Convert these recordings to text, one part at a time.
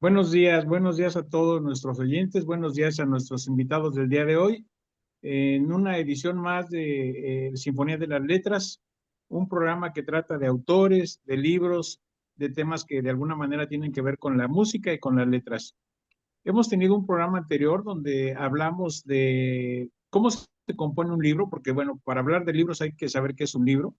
Buenos días a todos nuestros oyentes, buenos días a nuestros invitados del día de hoy, en una edición más de Sinfonía de las Letras, un programa que trata de autores, de libros, de temas que de alguna manera tienen que ver con la música y con las letras. Hemos tenido un programa anterior donde hablamos de cómo se compone un libro, porque bueno, para hablar de libros hay que saber qué es un libro.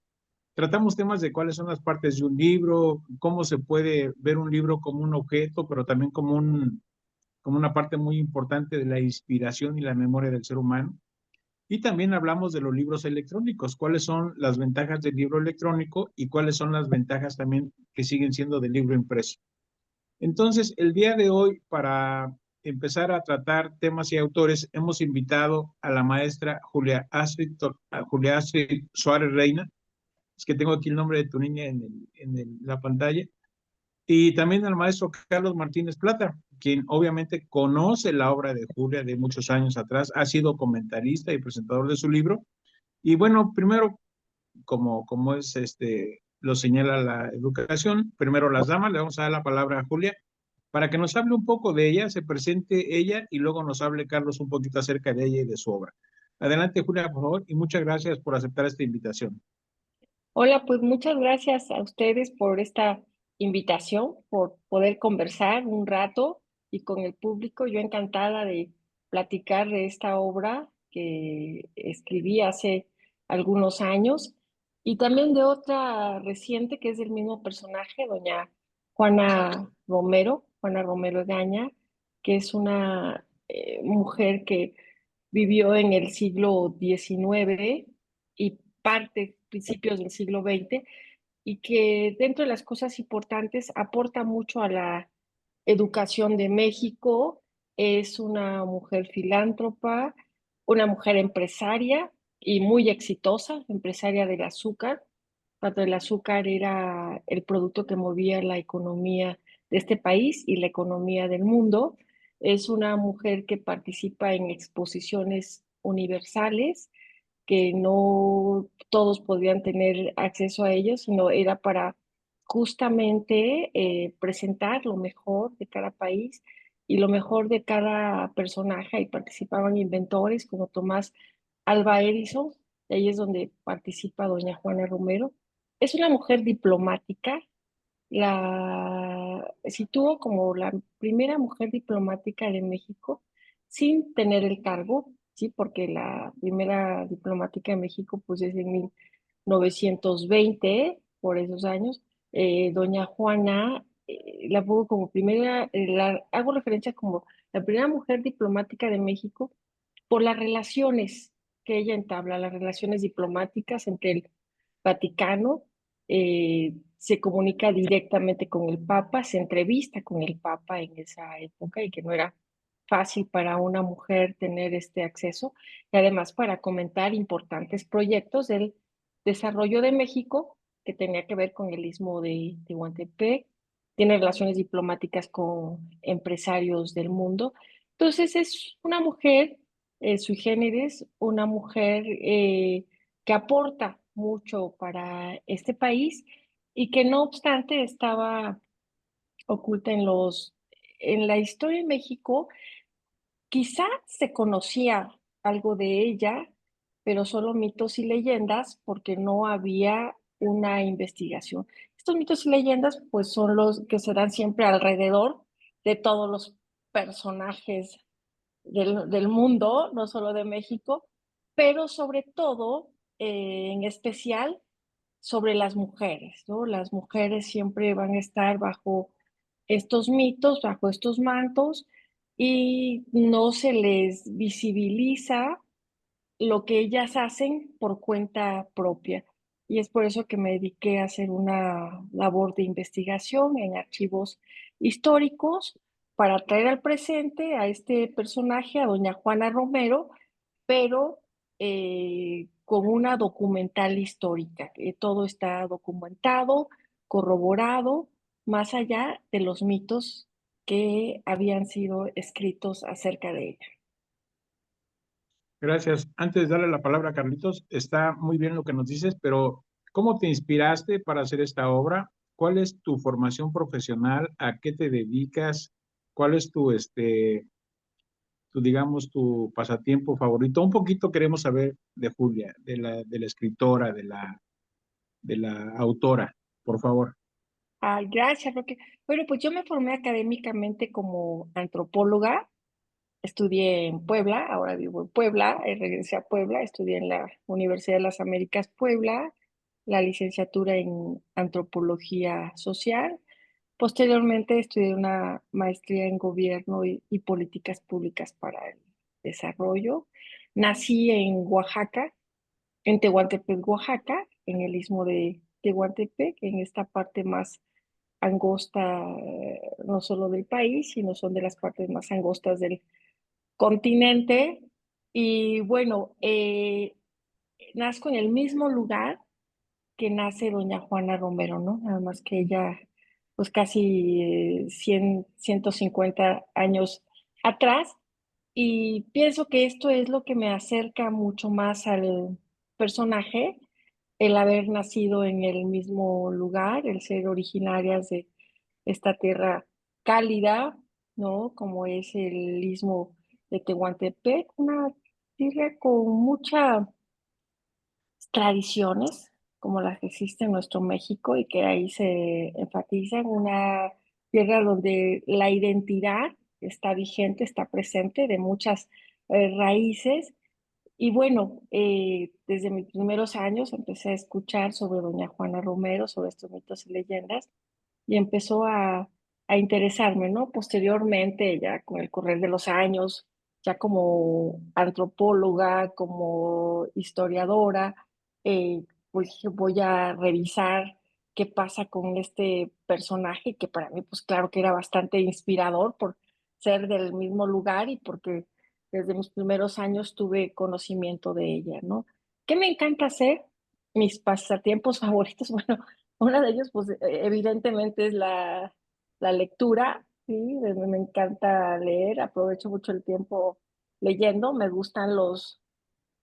Tratamos temas de cuáles son las partes de un libro, cómo se puede ver un libro como un objeto, pero también como una parte muy importante de la inspiración y la memoria del ser humano. Y también hablamos de los libros electrónicos, cuáles son las ventajas del libro electrónico y cuáles son las ventajas también que siguen siendo del libro impreso. Entonces, el día de hoy, para empezar a tratar temas y autores, hemos invitado a la maestra Julia Astrid Suárez Reina. Es que tengo aquí el nombre de tu niña la pantalla. Y también al maestro Carlos Martínez Plata, quien obviamente conoce la obra de Julia de muchos años atrás, ha sido comentarista y presentador de su libro. Y bueno, primero, como es lo señala la educación, primero las damas, le vamos a dar la palabra a Julia para que nos hable un poco de ella, se presente ella y luego nos hable Carlos un poquito acerca de ella y de su obra. Adelante, Julia, por favor, y muchas gracias por aceptar esta invitación. Hola, pues muchas gracias a ustedes por esta invitación, por poder conversar un rato y con el público. Yo encantada de platicar de esta obra que escribí hace algunos años y también de otra reciente que es del mismo personaje, doña Juana Romero Egaña, que es una mujer que vivió en el siglo XIX y principios del siglo XX, y que dentro de las cosas importantes aporta mucho a la educación de México. Es una mujer filántropa, una mujer empresaria y muy exitosa, empresaria del azúcar, cuando el azúcar era el producto que movía la economía de este país y la economía del mundo. Es una mujer que participa en exposiciones universales que no todos podían tener acceso a ellos, sino era para justamente presentar lo mejor de cada país y lo mejor de cada personaje. Y participaban inventores como Tomás Alva Edison, de ahí es donde participa doña Juana Romero. Es una mujer diplomática, la sitúo como la primera mujer diplomática de México sin tener el cargo, ¿sí? Porque la primera diplomática de México pues es en 1920, por esos años. Doña Juana, la pongo como primera, la hago referencia como la primera mujer diplomática de México por las relaciones que ella entabla, las relaciones diplomáticas entre el Vaticano. Se comunica directamente con el Papa, se entrevista con el Papa en esa época, y que no era fácil para una mujer tener este acceso, y además para comentar importantes proyectos del desarrollo de México que tenía que ver con el istmo de Tehuantepec. Tiene relaciones diplomáticas con empresarios del mundo. Entonces es una mujer sui generis, una mujer que aporta mucho para este país y que no obstante estaba oculta en la historia de México. Quizá se conocía algo de ella, pero solo mitos y leyendas porque no había una investigación. Estos mitos y leyendas pues son los que se dan siempre alrededor de todos los personajes del mundo, no solo de México, pero sobre todo, en especial, sobre las mujeres, ¿no? Las mujeres siempre van a estar bajo estos mitos, bajo estos mantos, y no se les visibiliza lo que ellas hacen por cuenta propia. Y es por eso que me dediqué a hacer una labor de investigación en archivos históricos para traer al presente a este personaje, a doña Juana Romero, pero con una documental histórica. Todo está documentado, corroborado, más allá de los mitos que habían sido escritos acerca de ella. Gracias. Antes de darle la palabra a Carlitos, está muy bien lo que nos dices, pero ¿cómo te inspiraste para hacer esta obra? ¿Cuál es tu formación profesional? ¿A qué te dedicas? ¿Cuál es digamos, tu pasatiempo favorito? Un poquito queremos saber de Julia, de la escritora, de la autora, por favor. Ay, gracias, Roque. Bueno, pues yo me formé académicamente como antropóloga. Estudié en Puebla, ahora vivo en Puebla, regresé a Puebla, estudié en la Universidad de las Américas Puebla, la licenciatura en antropología social. Posteriormente estudié una maestría en gobierno y políticas públicas para el desarrollo. Nací en Oaxaca, en Tehuantepec, Oaxaca, en el istmo de Tehuantepec, en esta parte más angosta, no solo del país, sino son de las partes más angostas del continente. Y bueno, nazco en el mismo lugar que nace doña Juana Romero, ¿no? Nada más que ella, pues casi 100, 150 años atrás. Y pienso que esto es lo que me acerca mucho más al personaje, el haber nacido en el mismo lugar, el ser originarias de esta tierra cálida, ¿no? Como es el istmo de Tehuantepec, una tierra con muchas tradiciones, como las que existen en nuestro México y que ahí se enfatizan, una tierra donde la identidad está vigente, está presente de muchas raíces. Y bueno, desde mis primeros años empecé a escuchar sobre doña Juana Romero, sobre estos mitos y leyendas, y empezó a interesarme, ¿no? Posteriormente, ya con el correr de los años, ya como antropóloga, como historiadora, pues dije, voy a revisar qué pasa con este personaje, que para mí, pues claro que era bastante inspirador por ser del mismo lugar y porque desde mis primeros años tuve conocimiento de ella, ¿no? ¿Qué me encanta hacer? Mis pasatiempos favoritos, bueno, uno de ellos, pues evidentemente es la lectura, sí, me encanta leer, aprovecho mucho el tiempo leyendo, me gustan los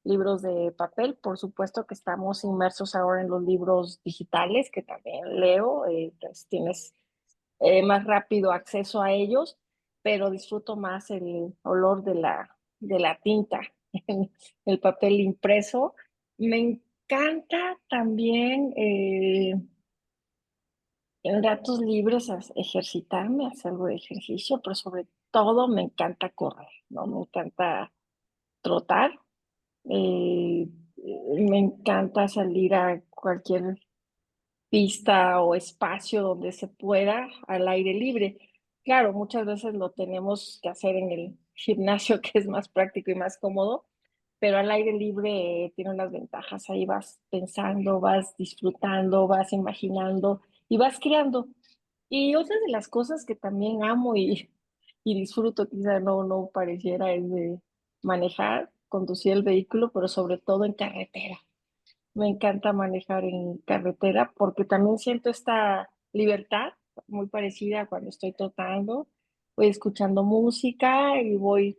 libros de papel, por supuesto que estamos inmersos ahora en los libros digitales, que también leo, pues, tienes más rápido acceso a ellos, pero disfruto más el olor de la tinta en el papel impreso. Me encanta también en ratos libres ejercitarme, hacer algo de ejercicio, pero sobre todo me encanta correr, ¿no? Me encanta trotar, me encanta salir a cualquier pista o espacio donde se pueda al aire libre. Claro, muchas veces lo tenemos que hacer en el gimnasio, que es más práctico y más cómodo, pero al aire libre tiene unas ventajas. Ahí vas pensando, vas disfrutando, vas imaginando y vas creando. Y otra de las cosas que también amo y disfruto, quizá no pareciera, es de manejar, conducir el vehículo, pero sobre todo en carretera. Me encanta manejar en carretera porque también siento esta libertad muy parecida a cuando estoy trotando. Voy escuchando música y voy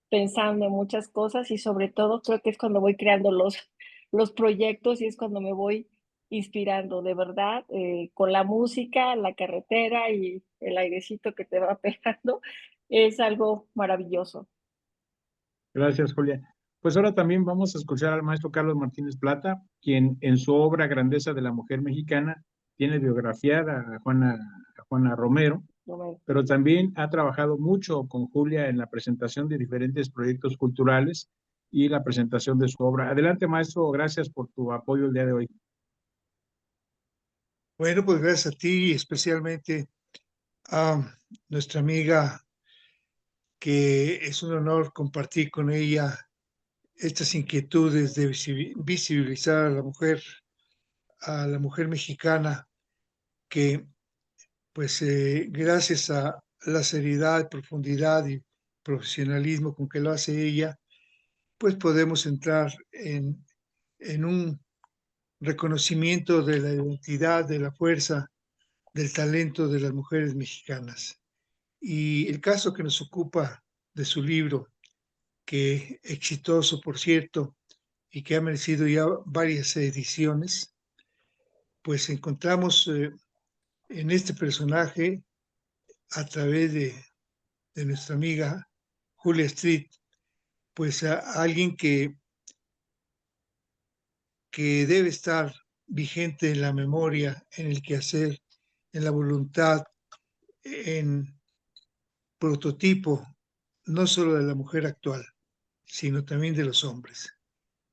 pensando en muchas cosas y sobre todo creo que es cuando voy creando los proyectos y es cuando me voy inspirando de verdad con la música, la carretera y el airecito que te va pegando. Es algo maravilloso. Gracias, Julia. Pues ahora también vamos a escuchar al maestro Carlos Martínez Plata, quien en su obra Grandeza de la Mujer Mexicana tiene biografiada a Juana Romero, pero también ha trabajado mucho con Julia en la presentación de diferentes proyectos culturales y la presentación de su obra. Adelante, maestro, gracias por tu apoyo el día de hoy. Bueno, pues gracias a ti, especialmente a nuestra amiga, que es un honor compartir con ella estas inquietudes de visibilizar a la mujer mexicana, que pues gracias a la seriedad, profundidad y profesionalismo con que lo hace ella, pues podemos entrar en un reconocimiento de la identidad, de la fuerza, del talento de las mujeres mexicanas. Y el caso que nos ocupa de su libro, que exitoso, por cierto, y que ha merecido ya varias ediciones, pues encontramos en este personaje, a través de de nuestra amiga Julia Street, pues a alguien que debe estar vigente en la memoria, en el quehacer, en la voluntad, en prototipo, no solo de la mujer actual, sino también de los hombres.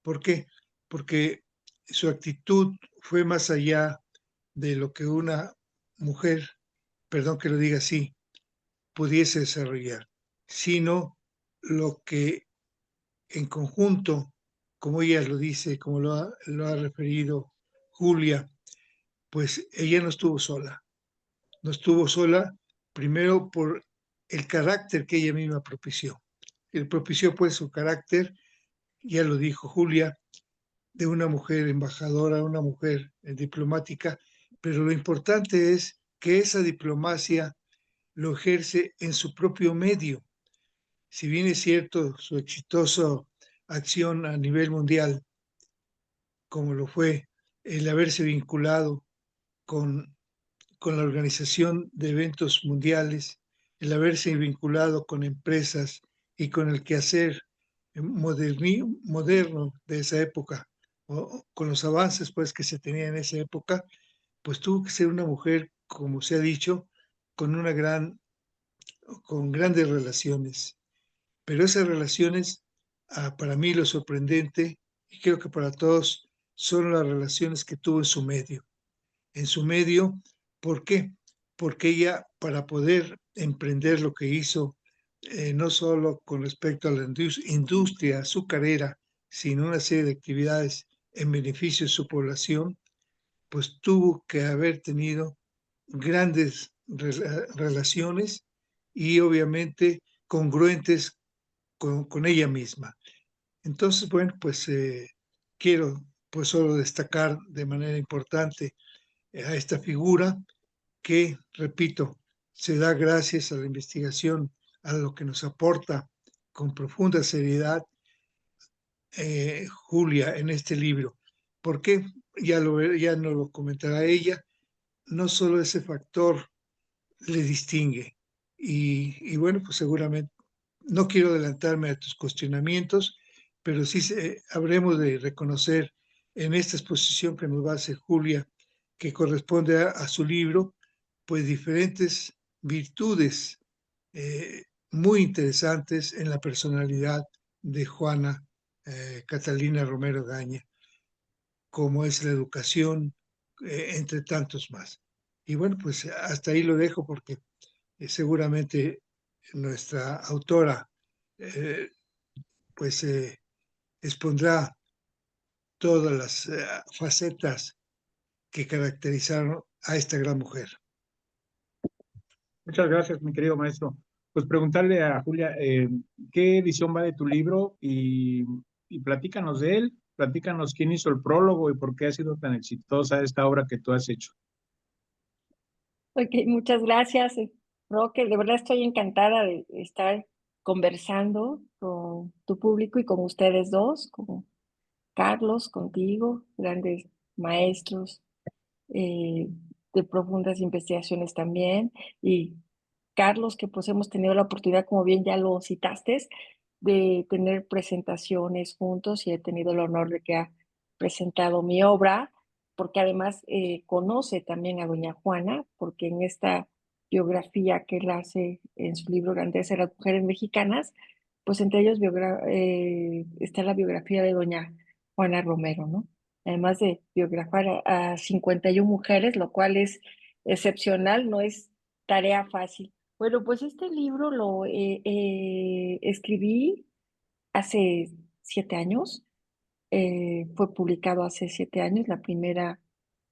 ¿Por qué? Porque su actitud fue más allá de lo que una mujer, perdón que lo diga así, pudiese desarrollar, sino lo que en conjunto, como ella lo dice, como lo ha referido Julia, pues ella no estuvo sola primero por el carácter que ella misma propició. Él propició pues su carácter, ya lo dijo Julia, de una mujer embajadora, una mujer diplomática, pero lo importante es que esa diplomacia lo ejerce en su propio medio. Si bien es cierto su exitosa acción a nivel mundial, como lo fue el haberse vinculado con, con la organización de eventos mundiales, el haberse vinculado con empresas y con el quehacer moderno de esa época, o con los avances pues que se tenían en esa época, pues tuvo que ser una mujer, como se ha dicho, con con grandes relaciones. Pero esas relaciones, para mí lo sorprendente, y creo que para todos, son las relaciones que tuvo en su medio. En su medio, ¿por qué? Porque ella, para poder emprender lo que hizo, no solo con respecto a la industria azucarera, sino una serie de actividades en beneficio de su población, pues tuvo que haber tenido grandes relaciones y obviamente congruentes con ella misma. Entonces, bueno, pues quiero pues solo destacar de manera importante a esta figura que, repito, se da gracias a la investigación, a lo que nos aporta con profunda seriedad Julia en este libro. ¿Por qué? Ya nos lo comentará ella, no solo ese factor le distingue. Y bueno, pues seguramente no quiero adelantarme a tus cuestionamientos, pero sí habremos de reconocer en esta exposición que nos va a hacer Julia, que corresponde a su libro, pues diferentes virtudes muy interesantes en la personalidad de Juana Catalina Romero Gaña, como es la educación, entre tantos más. Y bueno, pues hasta ahí lo dejo porque seguramente nuestra autora eh, pues expondrá todas las facetas que caracterizaron a esta gran mujer. Muchas gracias, mi querido maestro. Pues preguntarle a Julia, ¿qué edición va de tu libro? Y platícanos de él, platícanos quién hizo el prólogo y por qué ha sido tan exitosa esta obra que tú has hecho. Ok, muchas gracias, Roque. De verdad estoy encantada de estar conversando con tu público y con ustedes dos, con Carlos, contigo, grandes maestros eh, de profundas investigaciones también, y Carlos, que pues hemos tenido la oportunidad, como bien ya lo citaste, de tener presentaciones juntos y he tenido el honor de que ha presentado mi obra, porque además conoce también a doña Juana, porque en esta biografía que él hace en su libro Grandeza de las Mujeres Mexicanas, pues entre ellos está la biografía de doña Juana Romero, ¿no? Además de biografar a 51 mujeres, lo cual es excepcional, no es tarea fácil. Bueno, pues este libro lo escribí hace 7 años, fue publicado hace 7 años, la primera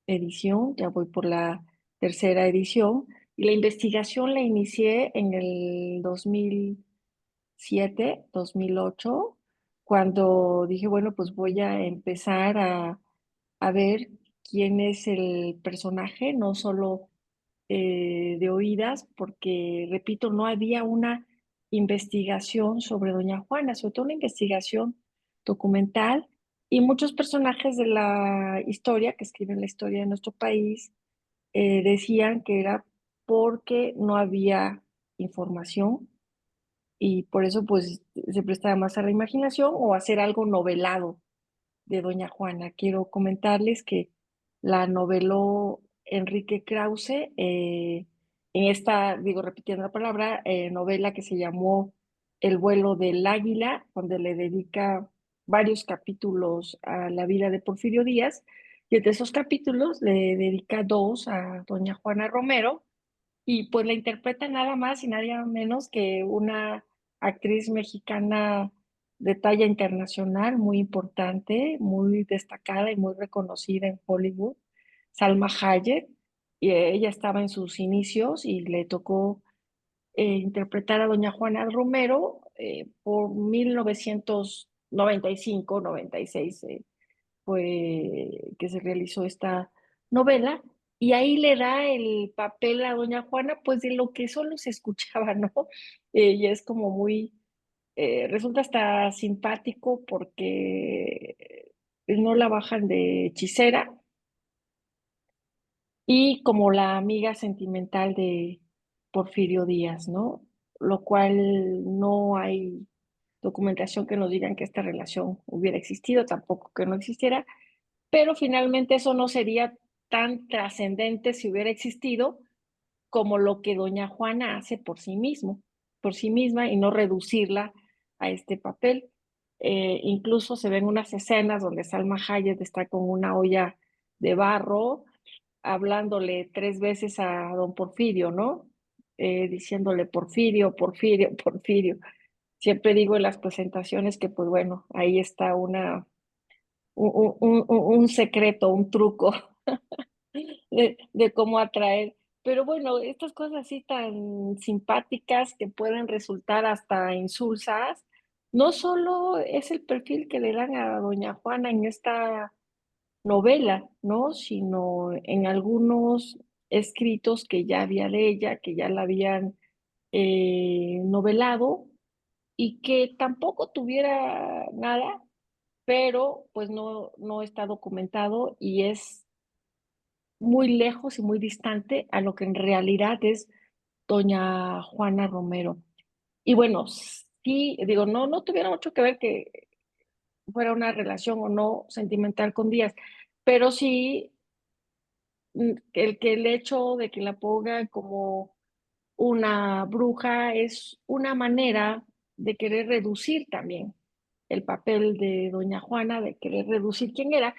edición, ya voy por la tercera edición, y la investigación la inicié en el 2007, 2008, cuando dije, bueno, pues voy a empezar a ver quién es el personaje, no solo de oídas, porque, repito, no había una investigación sobre doña Juana, sobre todo una investigación documental, y muchos personajes de la historia, que escriben la historia de nuestro país, decían que era porque no había información, y por eso pues se prestaba más a la imaginación o hacer algo novelado de Doña Juana. Quiero comentarles que la noveló Enrique Krause en esta, digo, repitiendo la palabra, novela que se llamó El vuelo del águila, donde le dedica varios capítulos a la vida de Porfirio Díaz, y entre esos capítulos le dedica dos a Doña Juana Romero, y pues la interpreta nada más y nada menos que una actriz mexicana de talla internacional, muy importante, muy destacada y muy reconocida en Hollywood, Salma Hayek. Y ella estaba en sus inicios y le tocó interpretar a Doña Juana Romero por 1995-96 fue que se realizó esta novela, y ahí le da el papel a Doña Juana, pues de lo que solo se escuchaba, ¿no? Y es como muy, resulta hasta simpático porque no la bajan de hechicera y como la amiga sentimental de Porfirio Díaz, ¿no? Lo cual no hay documentación que nos digan que esta relación hubiera existido, tampoco que no existiera, pero finalmente eso no sería tan trascendente si hubiera existido como lo que doña Juana hace por sí misma y no reducirla a este papel. Incluso se ven unas escenas donde Salma Hayek está con una olla de barro hablándole tres veces a don Porfirio, ¿no? Diciéndole Porfirio, Porfirio, Porfirio. Siempre digo en las presentaciones que, pues bueno, ahí está un secreto, un truco de cómo atraer. Pero bueno, estas cosas así tan simpáticas que pueden resultar hasta insulsas, no solo es el perfil que le dan a doña Juana en esta novela, ¿no? Sino en algunos escritos que ya había de ella, que ya la habían novelado y que tampoco tuviera nada, pero pues no está documentado y es muy lejos y muy distante a lo que en realidad es doña Juana Romero. Y bueno, sí, digo, no tuviera mucho que ver que fuera una relación o no sentimental con Díaz, pero sí el hecho de que la pongan como una bruja es una manera de querer reducir también el papel de doña Juana, de querer reducir quién era.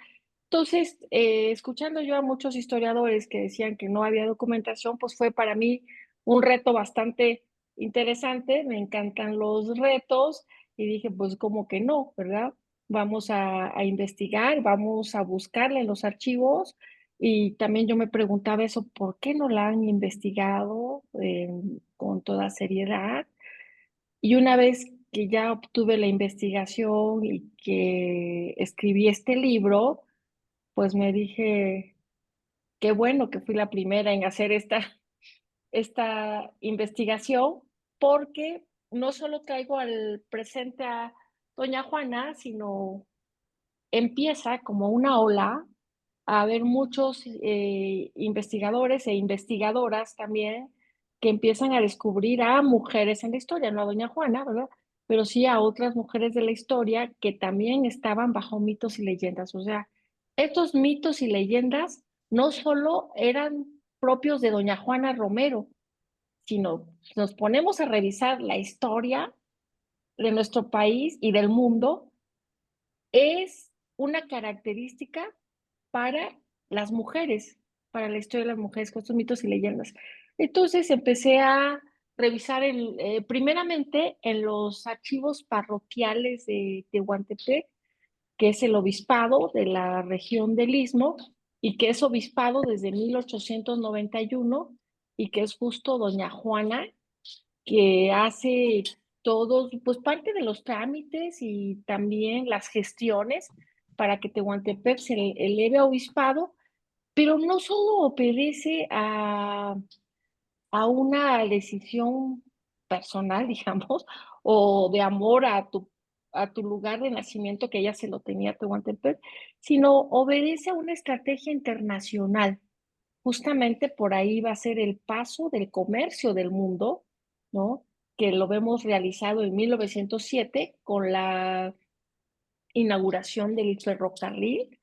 Entonces, escuchando yo a muchos historiadores que decían que no había documentación, pues fue para mí un reto bastante interesante. Me encantan los retos y dije, pues como que no, ¿verdad? Vamos a investigar, vamos a buscarle en los archivos, y también yo me preguntaba eso, ¿por qué no la han investigado con toda seriedad? Y una vez que ya obtuve la investigación y que escribí este libro, pues me dije, qué bueno que fui la primera en hacer esta investigación, porque no solo traigo al presente a doña Juana, sino empieza como una ola a haber muchos investigadores e investigadoras también que empiezan a descubrir a mujeres en la historia, no a doña Juana, ¿verdad? Pero sí a otras mujeres de la historia que también estaban bajo mitos y leyendas. O sea, estos mitos y leyendas no solo eran propios de doña Juana Romero, sino nos ponemos a revisar la historia de nuestro país y del mundo, es una característica para las mujeres, para la historia de las mujeres, con estos mitos y leyendas. Entonces empecé a revisar primeramente en los archivos parroquiales de Tehuantepec, que es el obispado de la región del Istmo, y que es obispado desde 1891, y que es justo doña Juana que hace todos, pues parte de los trámites y también las gestiones para que Tehuantepec se eleve a obispado, pero no solo obedece a una decisión personal, digamos, o de amor a tu lugar de nacimiento, que ella se lo tenía a Tehuantepec, sino obedece a una estrategia internacional. Justamente por ahí va a ser el paso del comercio del mundo, ¿no? que lo vemos realizado en 1907 con la inauguración del ferrocarril.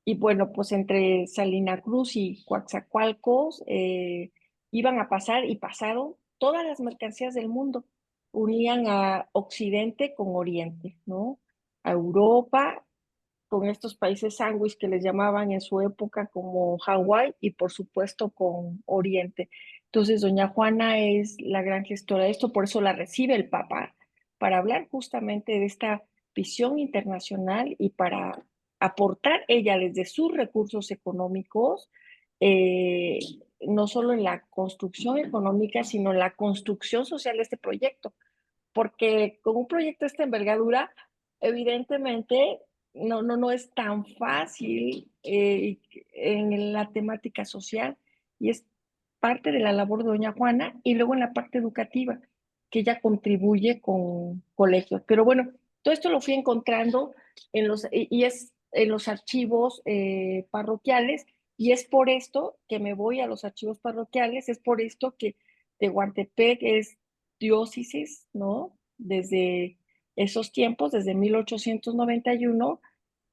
Y bueno, pues entre Salina Cruz y Coatzacoalcos iban a pasar y pasaron todas las mercancías del mundo. Unían a Occidente con Oriente, ¿no? A Europa con estos países sándwich que les llamaban en su época como Hawái y por supuesto con Oriente. Entonces, doña Juana es la gran gestora de esto, por eso la recibe el Papa, para hablar justamente de esta visión internacional y para aportar ella desde sus recursos económicos, eh, no solo en la construcción económica, sino en la construcción social de este proyecto, porque con un proyecto de esta envergadura, evidentemente no es tan fácil en la temática social y es parte de la labor de doña Juana y luego en la parte educativa, que ella contribuye con colegios. Pero bueno, todo esto lo fui encontrando y es en los archivos parroquiales y es por esto que me voy a los archivos parroquiales, es por esto que Tehuantepec es diócesis, ¿no? Desde esos tiempos, desde 1891,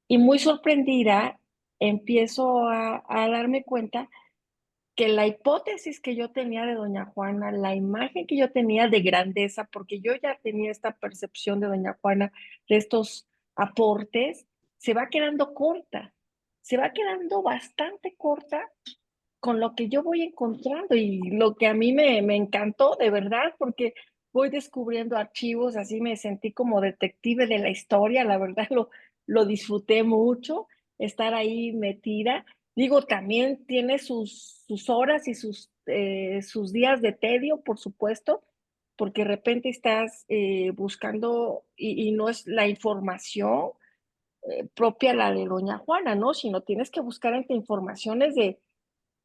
y muy sorprendida empiezo a darme cuenta que la hipótesis que yo tenía de doña Juana, la imagen que yo tenía de grandeza, porque yo ya tenía esta percepción de doña Juana, de estos aportes, se va quedando corta, se va quedando bastante corta con lo que yo voy encontrando y lo que a mí me encantó de verdad, porque voy descubriendo archivos, así me sentí como detective de la historia, la verdad lo disfruté mucho, estar ahí metida. Digo, también tiene sus horas y sus días de tedio, por supuesto, porque de repente estás buscando y no es la información propia la de doña Juana, ¿no? Sino tienes que buscar entre informaciones de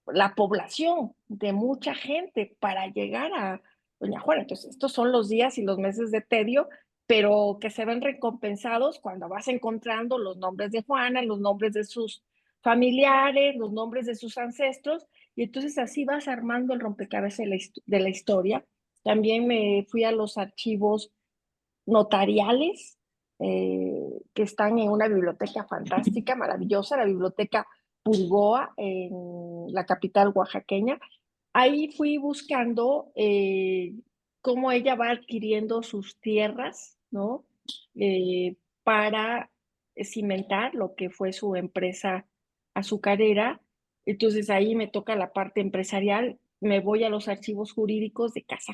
la población, de mucha gente para llegar a doña Juana. Entonces, estos son los días y los meses de tedio, pero que se ven recompensados cuando vas encontrando los nombres de Juana, los nombres de sus familiares, los nombres de sus ancestros, y entonces así vas armando el rompecabezas de la historia. También me fui a los archivos notariales que están en una biblioteca fantástica, maravillosa, la biblioteca Pulgoa en la capital oaxaqueña. Ahí fui buscando cómo ella va adquiriendo sus tierras, ¿no? Para cimentar lo que fue su empresa azucarera. Entonces ahí me toca la parte empresarial, me voy a los archivos jurídicos de casa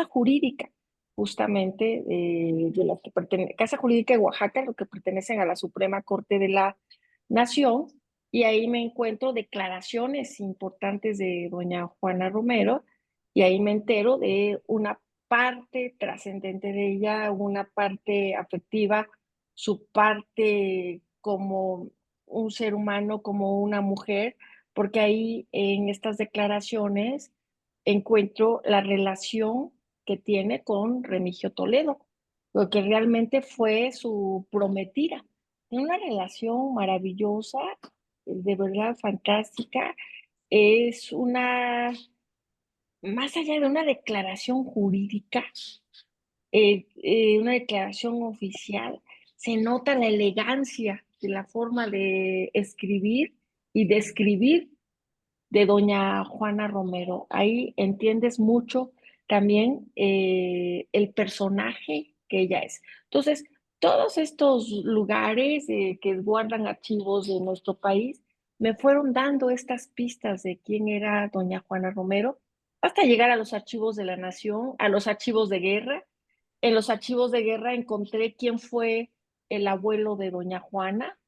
jurídica justamente de las que Casa Jurídica de Oaxaca, lo que pertenecen a la Suprema Corte de la Nación, y ahí me encuentro declaraciones importantes de doña Juana Romero, y ahí me entero de una parte trascendente de ella, una parte afectiva, su parte como un ser humano, como una mujer, porque ahí en estas declaraciones encuentro la relación que tiene con Remigio Toledo, lo que realmente fue su prometida. Tiene una relación maravillosa, de verdad fantástica. Es más allá de una declaración jurídica, una declaración oficial, se nota la elegancia de la forma de escribir y de escribir de doña Juana Romero. Ahí entiendes mucho también el personaje que ella es. Entonces, todos estos lugares que guardan archivos de nuestro país me fueron dando estas pistas de quién era doña Juana Romero, hasta llegar a los archivos de la Nación, a los archivos de guerra. En los archivos de guerra encontré quién fue el abuelo de doña Juana,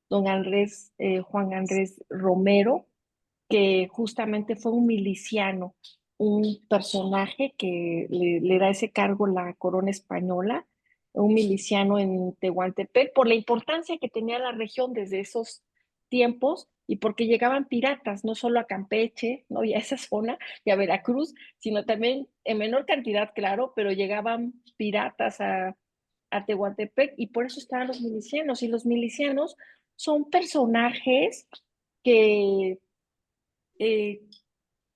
don Andrés, Juan Andrés Romero, que justamente fue un miliciano, un personaje que le da ese cargo la corona española, un miliciano en Tehuantepec, por la importancia que tenía la región desde esos tiempos y porque llegaban piratas, no solo a Campeche, ¿no? Y a esa zona, y a Veracruz, sino también en menor cantidad, claro, pero llegaban piratas a Tehuantepec y por eso estaban los milicianos. Y los milicianos son personajes que eh,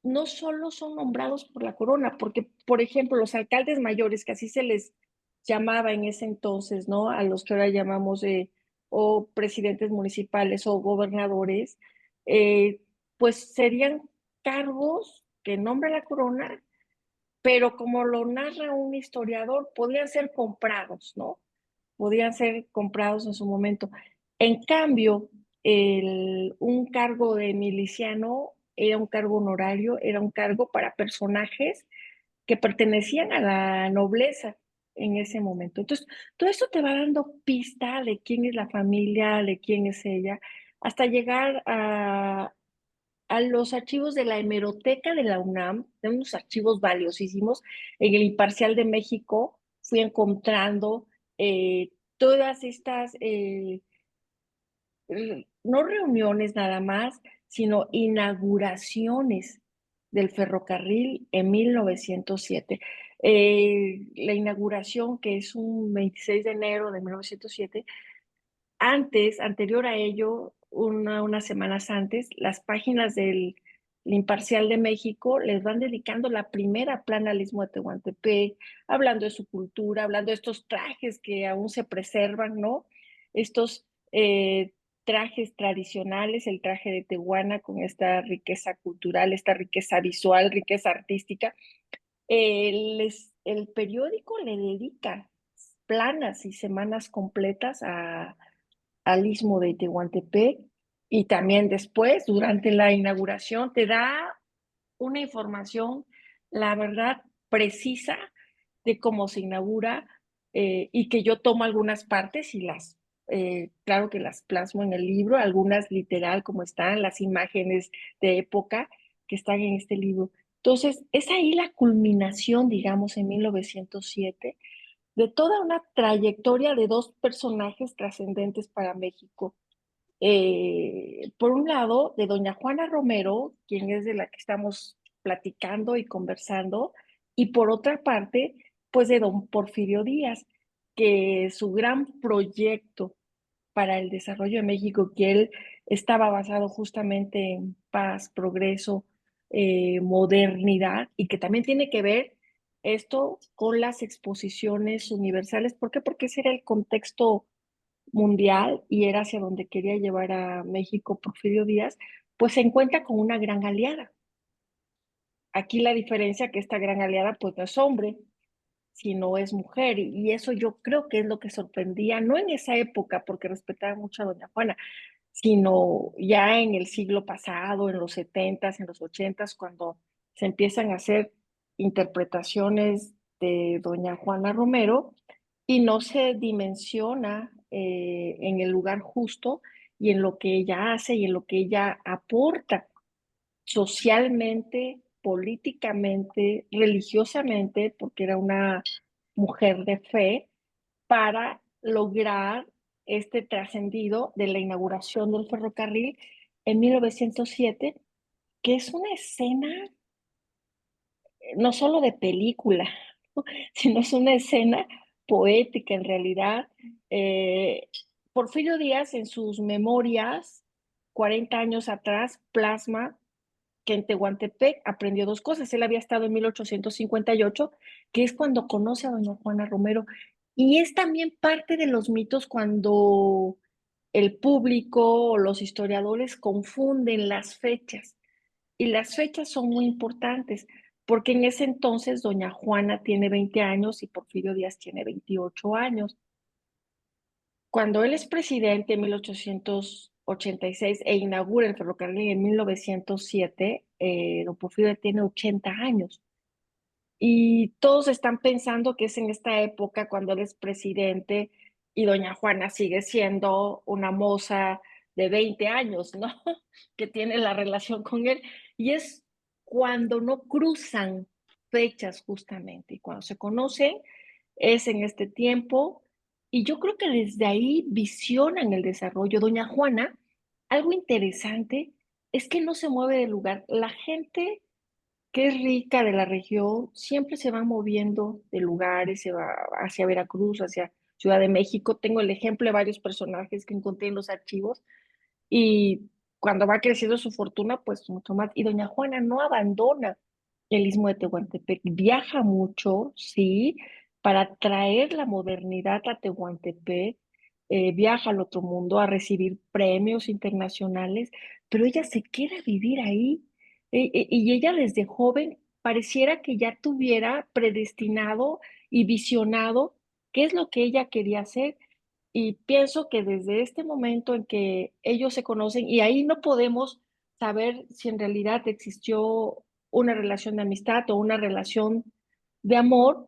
no solo son nombrados por la corona, porque, por ejemplo, los alcaldes mayores, que así se les llamaba en ese entonces, ¿no? A los que ahora llamamos o presidentes municipales o gobernadores, eh, pues serían cargos que nombra la corona, pero como lo narra un historiador, podían ser comprados, ¿no? Podían ser comprados en su momento. En cambio, un cargo de miliciano era un cargo honorario, era un cargo para personajes que pertenecían a la nobleza en ese momento. Entonces, todo esto te va dando pista de quién es la familia, de quién es ella, hasta llegar a los archivos de la hemeroteca de la UNAM, de unos archivos valiosísimos. En el Imparcial de México fui encontrando todas estas, no reuniones nada más, sino inauguraciones del ferrocarril en 1907. La inauguración, que es un 26 de enero de 1907, anterior a ello, unas semanas antes, las páginas del Imparcial de México les van dedicando la primera plana al Istmo de Tehuantepec, hablando de su cultura, hablando de estos trajes que aún se preservan, ¿no? Estos trajes tradicionales, el traje de Tehuana con esta riqueza cultural, esta riqueza visual, riqueza artística. El periódico le dedica planas y semanas completas al Istmo de Tehuantepec, y también después, durante la inauguración, te da una información, la verdad, precisa de cómo se inaugura, y que yo tomo algunas partes y claro que las plasmo en el libro, algunas literal como están, las imágenes de época que están en este libro. Entonces, es ahí la culminación, digamos, en 1907, de toda una trayectoria de dos personajes trascendentes para México. Por un lado, de doña Juana Romero, quien es de la que estamos platicando y conversando, y por otra parte, pues de don Porfirio Díaz, que su gran proyecto para el desarrollo de México, que él estaba basado justamente en paz, progreso, modernidad, y que también tiene que ver esto con las exposiciones universales. ¿Por qué? Porque ese era el contexto mundial y era hacia donde quería llevar a México Porfirio Díaz, pues se encuentra con una gran aliada. Aquí la diferencia que esta gran aliada pues no es hombre, sino es mujer, y eso yo creo que es lo que sorprendía, no en esa época, porque respetaba mucho a doña Juana, sino ya en el siglo pasado, en los 70s, en los 80s, cuando se empiezan a hacer interpretaciones de doña Juana Romero y no se dimensiona en el lugar justo y en lo que ella hace y en lo que ella aporta socialmente, políticamente, religiosamente, porque era una mujer de fe, para lograr este trascendido de la inauguración del ferrocarril en 1907, que es una escena no solo de película, sino es una escena poética en realidad. Porfirio Díaz en sus memorias, 40 años atrás, plasma que en Tehuantepec aprendió dos cosas. Él había estado en 1858, que es cuando conoce a doña Juana Romero, y es también parte de los mitos cuando el público o los historiadores confunden las fechas. Y las fechas son muy importantes, porque en ese entonces doña Juana tiene 20 años y Porfirio Díaz tiene 28 años. Cuando él es presidente en 1886 e inaugura el ferrocarril en 1907, don Porfirio tiene 80 años. Y todos están pensando que es en esta época cuando él es presidente y doña Juana sigue siendo una moza de 20 años, ¿no? Que tiene la relación con él. Y es cuando no cruzan fechas justamente. Y cuando se conocen es en este tiempo. Y yo creo que desde ahí visionan el desarrollo. Doña Juana, algo interesante es que no se mueve del lugar. La gente que es rica de la región, siempre se va moviendo de lugares, se va hacia Veracruz, hacia Ciudad de México. Tengo el ejemplo de varios personajes que encontré en los archivos, y cuando va creciendo su fortuna, pues mucho más. Y doña Juana no abandona el Istmo de Tehuantepec, viaja mucho, sí, para traer la modernidad a Tehuantepec, viaja al otro mundo a recibir premios internacionales, pero ella se queda a vivir ahí. Y ella desde joven pareciera que ya tuviera predestinado y visionado qué es lo que ella quería hacer. Y pienso que desde este momento en que ellos se conocen, y ahí no podemos saber si en realidad existió una relación de amistad o una relación de amor,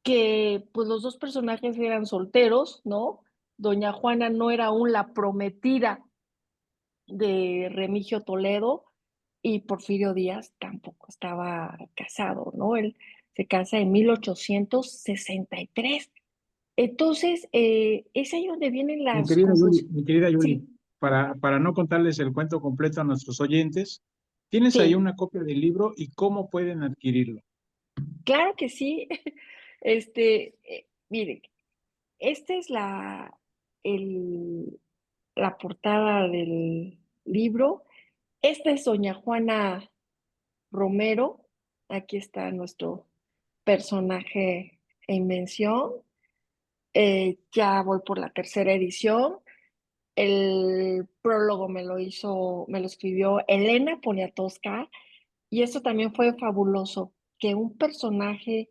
que pues los dos personajes eran solteros, ¿no? Doña Juana no era aún la prometida de Remigio Toledo y Porfirio Díaz tampoco estaba casado, ¿no? Él se casa en 1863. Entonces, es ahí donde vienen las conclusiones. Mi querida Yuli, Sí, para no contarles el cuento completo a nuestros oyentes, ¿tienes ahí sí, una copia del libro y cómo pueden adquirirlo? claro que sí. Miren, esta es el, la portada del libro. Esta es doña Juana Romero. Aquí está nuestro personaje en mención. Ya voy por la tercera edición. El prólogo me lo escribió Elena Poniatowska, y eso también fue fabuloso, que un personaje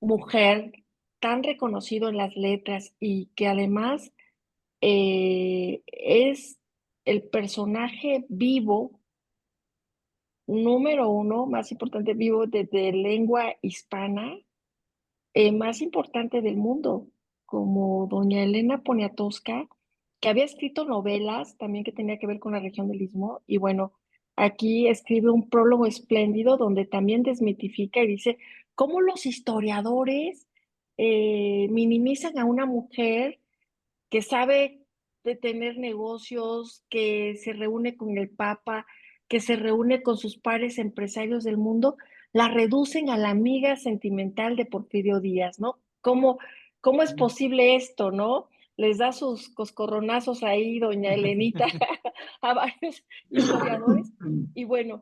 mujer tan reconocido en las letras y que además es el personaje vivo, número uno, más importante vivo de lengua hispana, más importante del mundo, como doña Elena Poniatowska, que había escrito novelas también que tenía que ver con la región del Istmo, y bueno, aquí escribe un prólogo espléndido donde también desmitifica y dice cómo los historiadores minimizan a una mujer que sabe de tener negocios, que se reúne con el Papa, que se reúne con sus pares empresarios del mundo, la reducen a la amiga sentimental de Porfirio Díaz, ¿no? ¿Cómo es posible esto, no? Les da sus coscorronazos ahí, doña Elenita, a varios historiadores. Y bueno,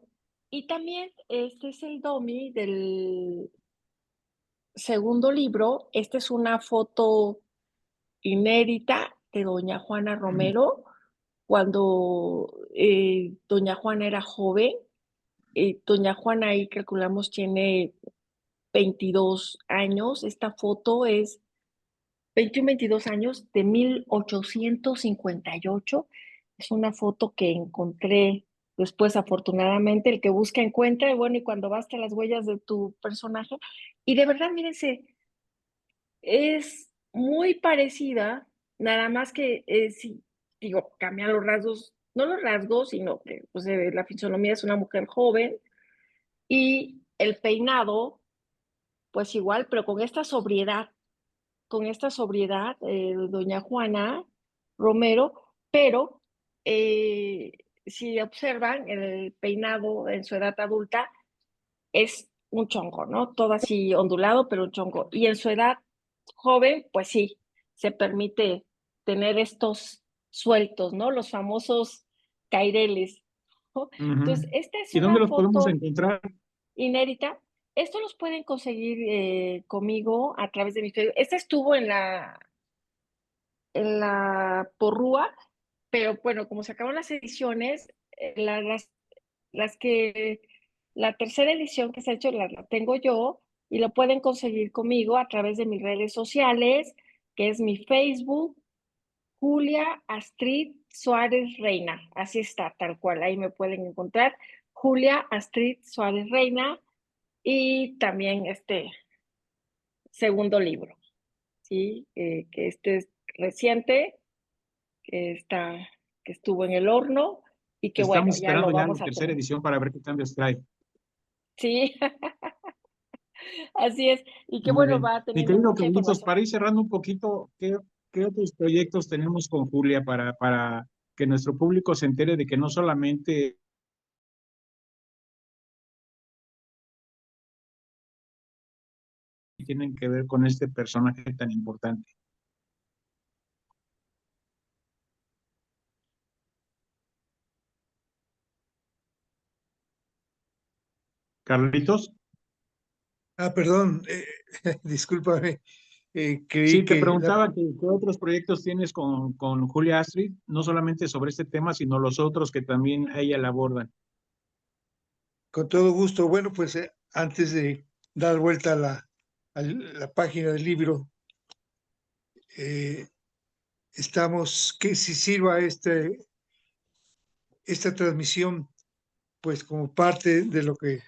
y también este es el domi del segundo libro. Esta es una foto inédita de doña Juana Romero cuando doña Juana era joven. Doña Juana ahí calculamos tiene 22 años. Esta foto es 21, 22 años de 1858. Es una foto que encontré después, afortunadamente. El que busca encuentra, y bueno, y cuando basta las huellas de tu personaje. Y de verdad, mírense, es muy parecida, nada más que sí, digo, cambia los rasgos, no los rasgos, sino que pues, la fisonomía es una mujer joven y el peinado, pues igual, pero con esta sobriedad, doña Juana Romero, pero si observan, el peinado en su edad adulta es un chongo, ¿no? Todo así ondulado, pero un chongo. Y en su edad joven, pues sí, se permite tener estos sueltos, ¿no? Los famosos caireles, ¿no? Ujú. Entonces, esta es ¿Y dónde una los podemos foto encontrar? inédita. Esto los pueden conseguir conmigo a través de mi Facebook. Esta estuvo en la porrúa, pero bueno, como se acaban las ediciones, las que la tercera edición que se ha hecho la tengo yo y lo pueden conseguir conmigo a través de mis redes sociales, que es mi Facebook, Julia Astrid Suárez Reina. Así está, tal cual, ahí me pueden encontrar. Julia Astrid Suárez Reina, y también este segundo libro, ¿sí? Que este es reciente, que está, que estuvo en el horno y que bueno, Estamos ya lo esperando ya la vamos a tercera tener. edición para ver qué cambios trae. Sí, así es. Y que Muy bueno, bien. va Mi teniendo querido mucha Carlitos, información. para ir cerrando un poquito, qué otros proyectos tenemos con Julia para que nuestro público se entere de que no solamente tienen que ver con este personaje tan importante? Carlitos. Perdón, discúlpame, Sí, creí te que preguntaba qué otros proyectos tienes con Julia Astrid, no solamente sobre este tema, sino los otros que también a ella la abordan. con todo gusto. Bueno, pues antes de dar vuelta a la página del libro, eh, estamos, que si sirva esta transmisión, pues como parte de lo que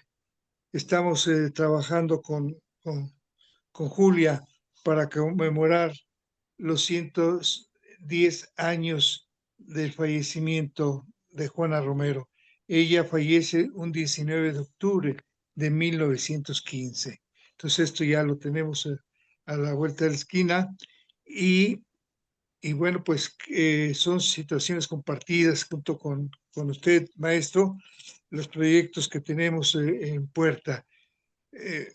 estamos trabajando con Julia para conmemorar los 110 años del fallecimiento de Juana Romero. Ella fallece un 19 de octubre de 1915. Entonces esto ya lo tenemos a la vuelta de la esquina y, y bueno, pues son situaciones compartidas junto con usted, maestro, los proyectos que tenemos en puerta. Eh,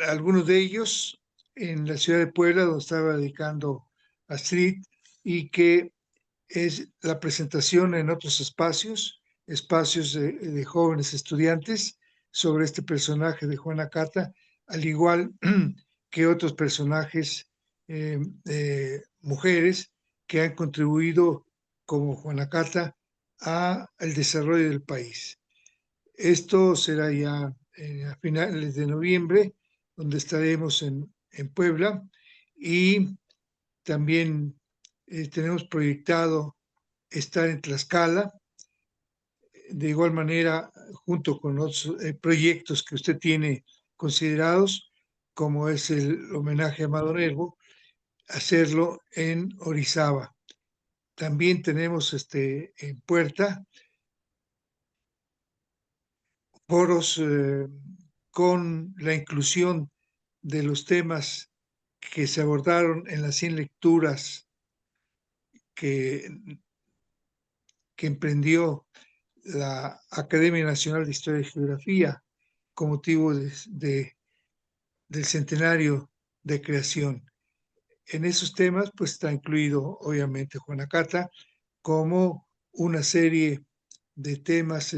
Algunos de ellos en la ciudad de Puebla, donde estaba dedicando a Astrid, y que es la presentación en otros espacios de jóvenes estudiantes sobre este personaje de Juana Cata, al igual que otros personajes, mujeres, que han contribuido como Juana Cata al desarrollo del país. Esto será ya a finales de noviembre, donde estaremos en Puebla, y también tenemos proyectado estar en Tlaxcala, de igual manera, junto con otros proyectos que usted tiene considerados, como es el homenaje a Amado Nervo, hacerlo en Orizaba. También tenemos en puerta foros con la inclusión de los temas que se abordaron en las 100 lecturas que, que emprendió la Academia Nacional de Historia y Geografía con motivo del centenario de creación. En esos temas, pues está incluido, obviamente, Juana Cata, como una serie de temas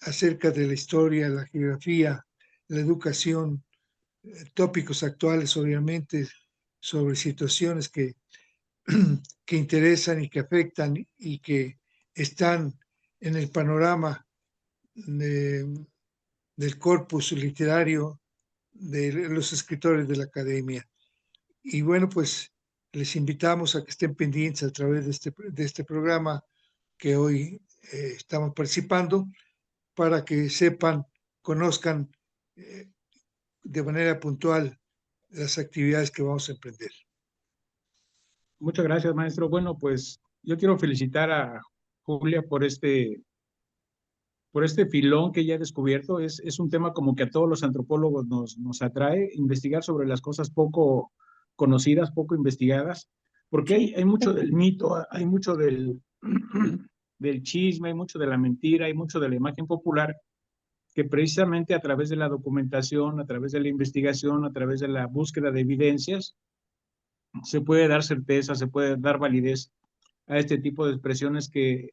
acerca de la historia, la geografía, la educación, tópicos actuales, obviamente, sobre situaciones que interesan y que afectan y que están en el panorama del corpus literario de los escritores de la academia. Y bueno, pues les invitamos a que estén pendientes a través de este programa que hoy estamos participando, para que sepan, conozcan de manera puntual las actividades que vamos a emprender. Muchas gracias, maestro. Bueno, pues yo quiero felicitar a Julia por este filón que ella ha descubierto. Es un tema como que a todos los antropólogos nos atrae, investigar sobre las cosas poco conocidas, poco investigadas, porque hay mucho del mito, hay mucho del chisme, hay mucho de la mentira, hay mucho de la imagen popular, que precisamente a través de la documentación, a través de la investigación, a través de la búsqueda de evidencias, se puede dar certeza, se puede dar validez a este tipo de expresiones que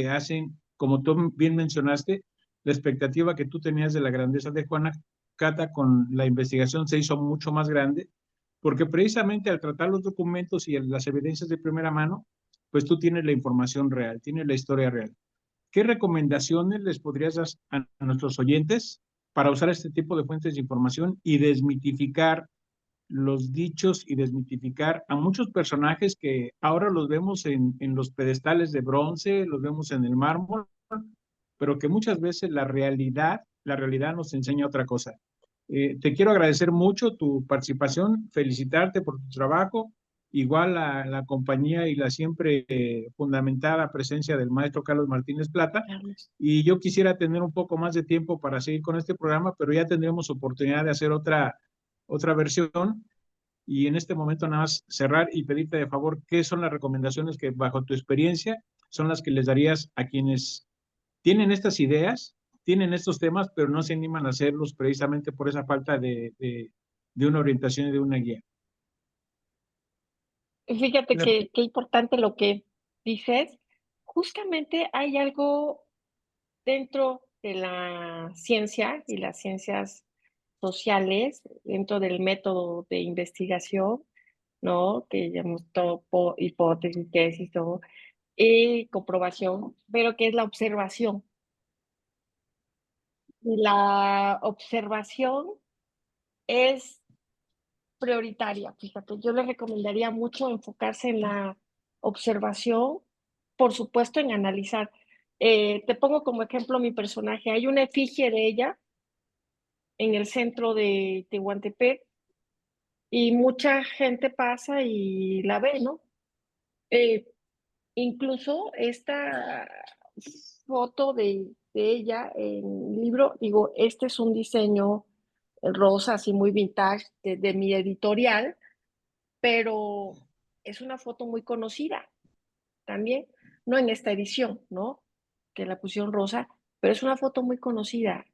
hacen, como tú bien mencionaste, la expectativa que tú tenías de la grandeza de Juana Cata con la investigación se hizo mucho más grande, porque precisamente al tratar los documentos y las evidencias de primera mano, pues tú tienes la información real, tienes la historia real. ¿Qué recomendaciones les podrías dar a nuestros oyentes para usar este tipo de fuentes de información y desmitificar los dichos y desmitificar a muchos personajes que ahora los vemos en los pedestales de bronce, los vemos en el mármol, pero que muchas veces la realidad nos enseña otra cosa? Te quiero agradecer mucho tu participación, felicitarte por tu trabajo, igual la compañía y la siempre fundamentada presencia del maestro Carlos Martínez Plata. Carlos. Y yo quisiera tener un poco más de tiempo para seguir con este programa, pero ya tendremos oportunidad de hacer otra versión. Y en este momento nada más cerrar y pedirte de favor qué son las recomendaciones que bajo tu experiencia son las que les darías a quienes tienen estas ideas, tienen estos temas, pero no se animan a hacerlos precisamente por esa falta de una orientación y de una guía. Fíjate La, que qué importante lo que dices. Justamente hay algo dentro de la ciencia y las ciencias sociales dentro del método de investigación, ¿no? Que llamamos todo hipótesis, tesis, todo, y comprobación, pero que es la observación. Y la observación es prioritaria, fíjate, yo le recomendaría mucho enfocarse en la observación, por supuesto en analizar. Te pongo como ejemplo mi personaje, hay una efigie de ella en el centro de Tehuantepec y mucha gente pasa y la ve, ¿no? Incluso esta foto de ella en el libro, digo, este es un diseño rosa, así muy vintage de mi editorial, pero es una foto muy conocida también, no en esta edición, ¿no? Que la pusieron rosa, pero es una foto muy conocida.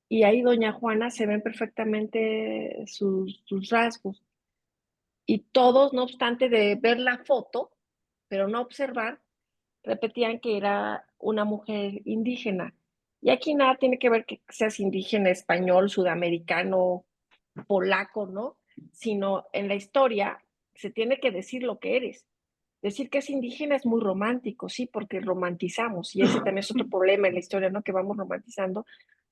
Y ahí doña Juana se ven perfectamente sus rasgos. Y todos, no obstante de ver la foto, pero no observar, repetían que era una mujer indígena. Y aquí nada tiene que ver que seas indígena, español, sudamericano, polaco, ¿no? Sino en la historia se tiene que decir lo que eres. Decir que es indígena es muy romántico, sí, porque romantizamos, y ese también es otro problema en la historia, ¿no? Que vamos romantizando,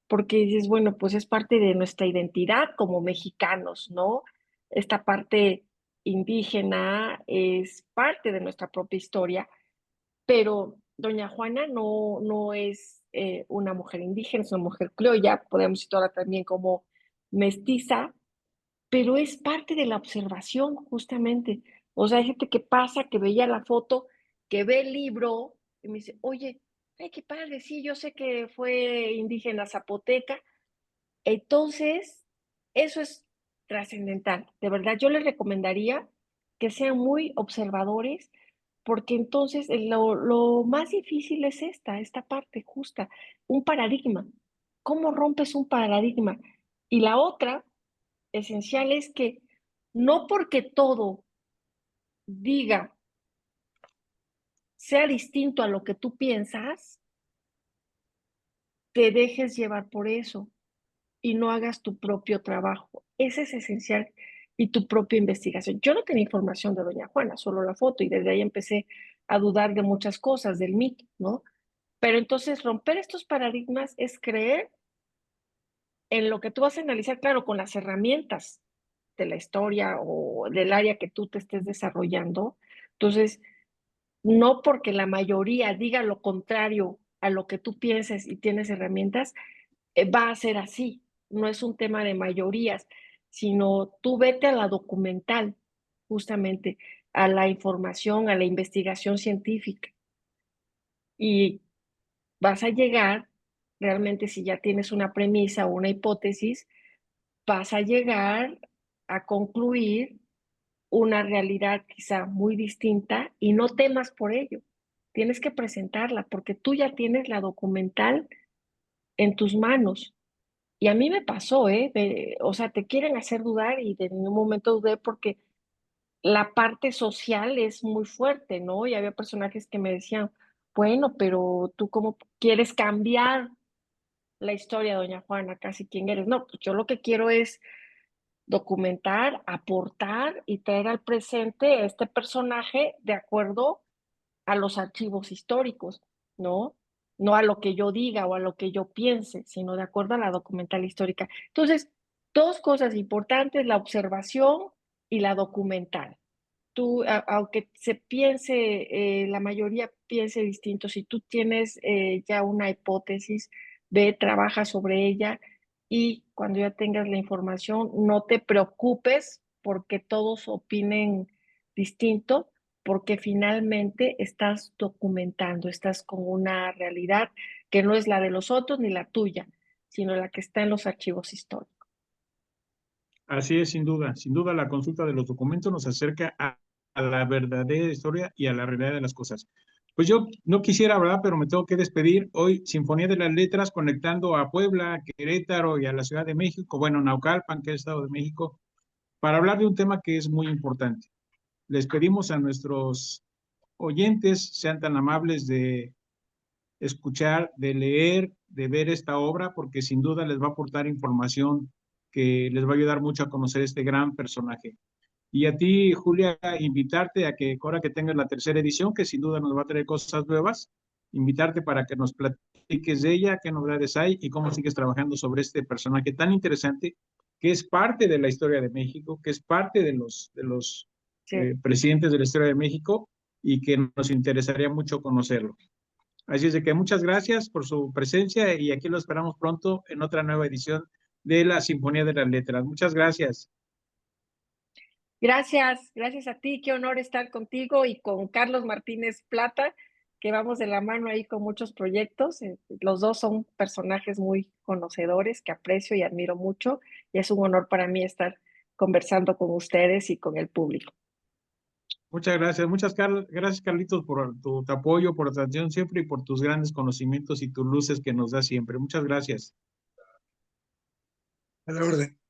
porque dices, bueno, pues es parte de nuestra identidad como mexicanos, ¿no? Esta parte indígena es parte de nuestra propia historia, pero doña Juana no es una mujer indígena, es una mujer criolla, podemos citarla también como mestiza, pero es parte de la observación justamente. O sea, hay gente que pasa, que veía la foto, que ve el libro y me dice, oye, ay, qué padre, sí, yo sé que fue indígena zapoteca. Entonces, eso es trascendental. De verdad, yo les recomendaría que sean muy observadores, porque entonces lo más difícil es esta parte justa, un paradigma. ¿Cómo rompes un paradigma? Y la otra esencial es que no porque todo diga sea distinto a lo que tú piensas, te dejes llevar por eso y no hagas tu propio trabajo. Ese es esencial y tu propia investigación. Yo no tenía información de doña Juana, solo la foto, y desde ahí empecé a dudar de muchas cosas, del mito, ¿no? Pero entonces romper estos paradigmas es creer en lo que tú vas a analizar, claro, con las herramientas de la historia o del área que tú te estés desarrollando. Entonces, no porque la mayoría diga lo contrario a lo que tú pienses y tienes herramientas, va a ser así. No es un tema de mayorías, sino tú vete a la documental, justamente, a la información, a la investigación científica. Y vas a llegar, realmente si ya tienes una premisa o una hipótesis, vas a llegar a concluir una realidad quizá muy distinta y no temas por ello. Tienes que presentarla porque tú ya tienes la documental en tus manos. Y a mí me pasó, ¿eh? O sea, te quieren hacer dudar y de ningún momento dudé porque la parte social es muy fuerte, ¿no? Y había personajes que me decían, bueno, pero tú cómo quieres cambiar la historia, doña Juana, casi quién eres. No, pues yo lo que quiero es documentar, aportar y traer al presente este personaje de acuerdo a los archivos históricos, ¿no? No a lo que yo diga o a lo que yo piense, sino de acuerdo a la documental histórica. Entonces, dos cosas importantes, la observación y la documental. Tú, aunque se piense, la mayoría piense distinto, si tú tienes ya una hipótesis, ve, trabaja sobre ella y cuando ya tengas la información, no te preocupes porque todos opinen distinto, porque finalmente estás documentando, estás con una realidad que no es la de los otros ni la tuya, sino la que está en los archivos históricos. Así es, sin duda la consulta de los documentos nos acerca a la verdadera historia y a la realidad de las cosas. Pues yo no quisiera, ¿verdad? Pero me tengo que despedir. Hoy, Sinfonía de las Letras, conectando a Puebla, Querétaro y a la Ciudad de México, bueno, Naucalpan, que es el Estado de México, para hablar de un tema que es muy importante. Les pedimos a nuestros oyentes sean tan amables de escuchar, de leer, de ver esta obra, porque sin duda les va a aportar información que les va a ayudar mucho a conocer este gran personaje. Y a ti, Julia, invitarte a que ahora que tengas la tercera edición, que sin duda nos va a traer cosas nuevas, invitarte para que nos platiques de ella, qué novedades hay y cómo sigues trabajando sobre este personaje tan interesante, que es parte de la historia de México, que es parte de los Sí. presidentes de la historia de México y que nos interesaría mucho conocerlo. Así es de que muchas gracias por su presencia y aquí lo esperamos pronto en otra nueva edición de la Sinfonía de las Letras. Muchas gracias. Gracias a ti, qué honor estar contigo y con Carlos Martínez Plata, que vamos de la mano ahí con muchos proyectos. Los dos son personajes muy conocedores que aprecio y admiro mucho y es un honor para mí estar conversando con ustedes y con el público. Muchas gracias. Gracias, Carlitos, por tu apoyo, por tu atención siempre y por tus grandes conocimientos y tus luces que nos da siempre. Muchas gracias. A la orden.